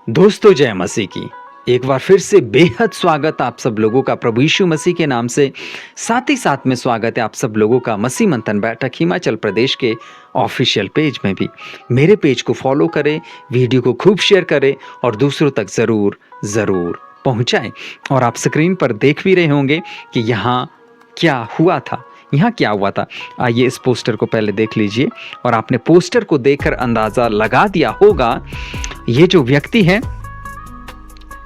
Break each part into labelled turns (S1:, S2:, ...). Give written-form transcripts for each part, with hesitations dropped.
S1: दोस्तों जय मसीह की एक बार फिर से बेहद स्वागत आप सब लोगों का प्रभु यीशु मसीह के नाम से। साथ ही साथ में स्वागत है आप सब लोगों का मसीह मंथन बैठक हिमाचल प्रदेश के ऑफिशियल पेज में भी। मेरे पेज को फॉलो करें, वीडियो को खूब शेयर करें और दूसरों तक ज़रूर पहुंचाएं। और आप स्क्रीन पर देख भी रहे होंगे कि यहाँ क्या हुआ था। यहाँ क्या हुआ था, आइए इस पोस्टर को पहले देख लीजिए। और आपने पोस्टर को देखकर अंदाज़ा लगा दिया होगा, ये जो व्यक्ति है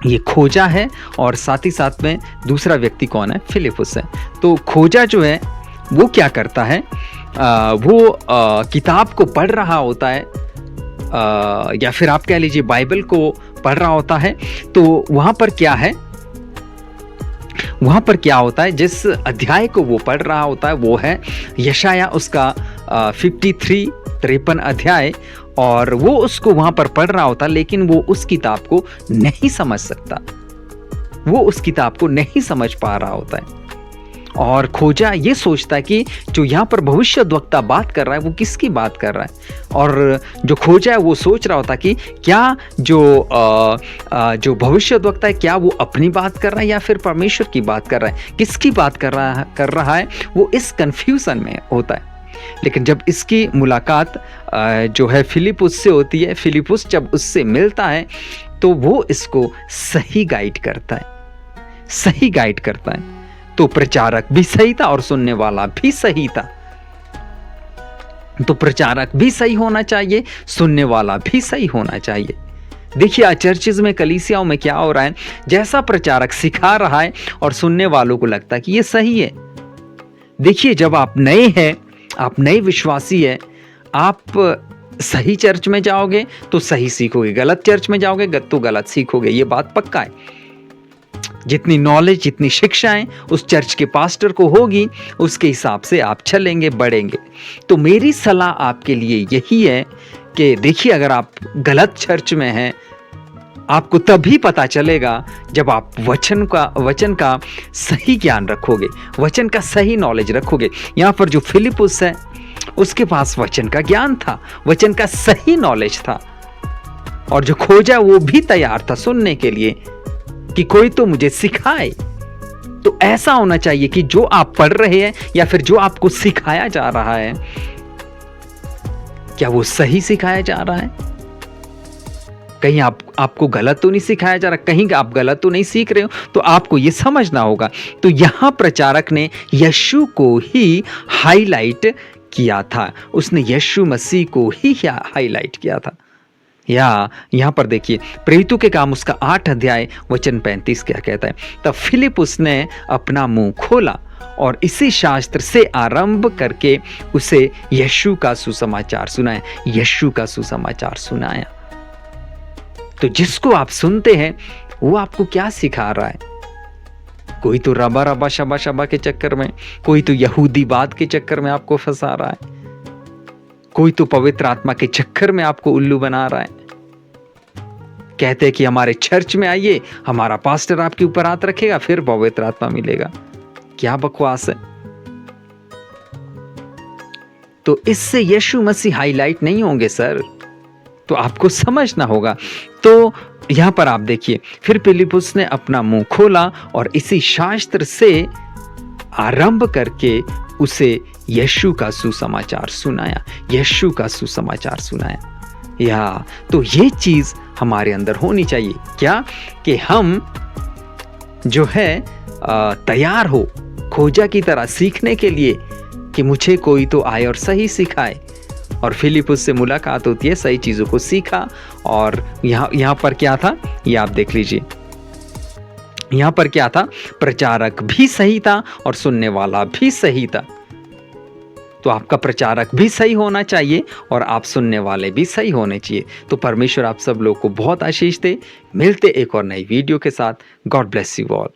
S1: ये खोजा है और साथ ही साथ में दूसरा व्यक्ति कौन है, फिलिपुस है। तो खोजा जो है वो क्या करता है, वो किताब को पढ़ रहा होता है, या फिर आप कह लीजिए बाइबल को पढ़ रहा होता है। तो वहाँ पर क्या होता है, जिस अध्याय को वो पढ़ रहा होता है वो है यशाया उसका 53 अध्याय। और वो उसको वहां पर पढ़ रहा होता, लेकिन वो उस किताब को नहीं समझ सकता, वो उस किताब को नहीं समझ पा रहा होता है। और खोजा ये सोचता है कि जो यहाँ पर भविष्यद्वक्ता बात कर रहा है वो किसकी बात कर रहा है। और जो खोजा है वो सोच रहा होता कि क्या जो भविष्यद्वक्ता है क्या वो अपनी बात कर रहा है या फिर परमेश्वर की बात कर रहा है, किसकी बात कर रहा है, वो इस कंफ्यूजन में होता है। लेकिन जब इसकी मुलाकात जो है फिलिपुस से होती है, फिलिपुस जब उससे मिलता है तो वो इसको सही गाइड करता है। तो प्रचारक भी सही था और सुनने वाला भी सही था। तो प्रचारक भी सही होना चाहिए, सुनने वाला भी सही होना चाहिए। देखिए आज चर्चेज में, कलीसियाओं में क्या हो रहा है, जैसा प्रचारक सिखा रहा है और सुनने वालों को लगता है कि ये सही है। देखिए जब आप नए हैं, आप नए विश्वासी है, आप सही चर्च में जाओगे तो सही सीखोगे, गलत चर्च में जाओगे तो गलत सीखोगे, ये बात पक्का है। जितनी नॉलेज, जितनी शिक्षाएं उस चर्च के पास्टर को होगी, उसके हिसाब से आप चलेंगे, बढ़ेंगे। तो मेरी सलाह आपके लिए यही है कि देखिए अगर आप गलत चर्च में हैं, आपको तभी पता चलेगा जब आप वचन का सही ज्ञान रखोगे, वचन का सही नॉलेज रखोगे। यहाँ पर जो फिलिपुस है उसके पास वचन का ज्ञान था, वचन का सही नॉलेज था। और जो खोजा वो भी तैयार था सुनने के लिए कि कोई तो मुझे सिखाए। तो ऐसा होना चाहिए कि जो आप पढ़ रहे हैं या फिर जो आपको सिखाया जा रहा है, क्या वो सही सिखाया जा रहा है, कहीं आपको गलत तो नहीं सिखाया जा रहा, कहीं आप गलत तो नहीं सीख रहे हो। तो आपको ये समझना होगा। तो यहां प्रचारक ने यीशु को ही हाईलाइट किया था, उसने यीशु मसीह को ही हाईलाइट किया था। यहां पर देखिए प्रेरितों के काम उसका 8 अध्याय वचन 35 क्या कहता है। तब फिलिपुस ने अपना मुंह खोला और इसी शास्त्र से आरंभ करके उसे यीशु का सुसमाचार सुनाया। तो जिसको आप सुनते हैं वो आपको क्या सिखा रहा है, कोई तो रबा शबा के चक्कर में, कोई तो यहूदीवाद के चक्कर में आपको फंसा रहा है, कोई तो पवित्र आत्मा के चक्कर में आपको उल्लू बना रहा है। कहते हैं कि हमारे चर्च में आइए, हमारा पास्टर आपके ऊपर हाथ रखेगा, फिर पवित्र आत्मा मिलेगा। क्या बकवास है। तो इससे यीशु मसीह हाईलाइट नहीं होंगे सर, तो आपको समझना होगा। तो यहां पर आप देखिए, फिर फिलिपुस ने अपना मुंह खोला और इसी शास्त्र से आरंभ करके उसे यीशु का सुसमाचार सुनाया। तो ये चीज हमारे अंदर होनी चाहिए, क्या कि हम जो है तैयार हो खोजा की तरह सीखने के लिए कि मुझे कोई तो आए और सही सिखाए। और फिलिपुस से मुलाकात होती है, सही चीजों को सीखा। और यहाँ पर क्या था, ये आप देख लीजिए। यहाँ पर क्या था, प्रचारक भी सही था और सुनने वाला भी सही था। तो आपका प्रचारक भी सही होना चाहिए और आप सुनने वाले भी सही होने चाहिए। तो परमेश्वर आप सब लोग को बहुत आशीष दे। मिलते एक और नई वीडियो के साथ। God bless you all.